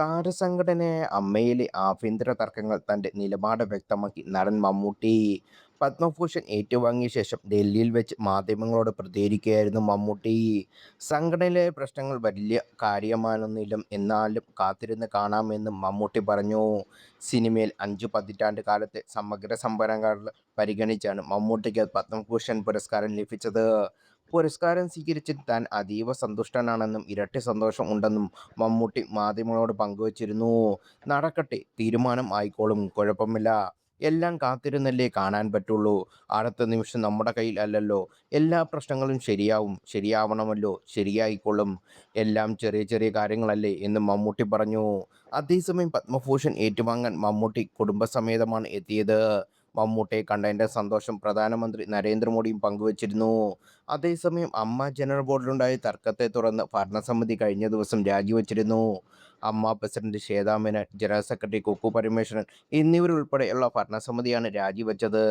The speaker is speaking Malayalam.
താരസംഘടനയായ അമ്മയിലെ ആഭ്യന്തര തർക്കങ്ങൾ തന്റെ നിലപാട് വ്യക്തമാക്കി നടൻ മമ്മൂട്ടി. പത്മഭൂഷൺ ഏറ്റുവാങ്ങിയ ശേഷം ഡൽഹിയിൽ വെച്ച് മാധ്യമങ്ങളോട് പ്രതികരിക്കുകയായിരുന്നു മമ്മൂട്ടി. സംഘടനയിലെ പ്രശ്നങ്ങൾ വലിയ കാര്യമാണെന്നില്ല, എന്നാലും കാത്തിരുന്ന് കാണാമെന്നും മമ്മൂട്ടി പറഞ്ഞു. സിനിമയിൽ 5 പതിറ്റാണ്ട് കാലത്തെ സമഗ്ര സംഭാവനകൾ പരിഗണിച്ചാണ് മമ്മൂട്ടിക്ക് പത്മഭൂഷൺ പുരസ്കാരം ലഭിച്ചത്. പുരസ്കാരം സ്വീകരിച്ചതിൽ താൻ അതീവ സന്തുഷ്ടനാണെന്നും ഇരട്ടി സന്തോഷം ഉണ്ടെന്നും മമ്മൂട്ടി മാധ്യമങ്ങളോട് പങ്കുവച്ചിരുന്നു. "നടക്കട്ടെ, തീരുമാനം ആയിക്കോളും, കുഴപ്പമില്ല. എല്ലാം കാത്തിരുന്നല്ലേ കാണാൻ പറ്റുള്ളൂ. അടുത്ത നിമിഷം നമ്മുടെ കയ്യിൽ അല്ലല്ലോ. എല്ലാ പ്രശ്നങ്ങളും ശരിയാവും, ശരിയാവണമല്ലോ, ശരിയായിക്കൊള്ളും. എല്ലാം ചെറിയ ചെറിയ കാര്യങ്ങളല്ലേ" എന്ന് മമ്മൂട്ടി പറഞ്ഞു. അതേസമയം പത്മഭൂഷൺ ഏറ്റുവാങ്ങാൻ മമ്മൂട്ടി കുടുംബസമേതമാണ് എത്തിയത്. മമ്മൂട്ടിയെ കണ്ടതിന്റെ സന്തോഷം പ്രധാനമന്ത്രി നരേന്ദ്രമോദിയും പങ്കുവച്ചിരുന്നു. അതേസമയം അമ്മ ജനറൽ ബോർഡിലുണ്ടായ തർക്കത്തെ തുടർന്ന് ഭരണസമിതി കഴിഞ്ഞ ദിവസം രാജിവച്ചിരുന്നു. Amma president Shweta Menon, general secretary Kukku Parameswaran എന്നിവരുൾപ്പെടെയുള്ള ഭരണസമിതിയാണ് രാജിവച്ചത്.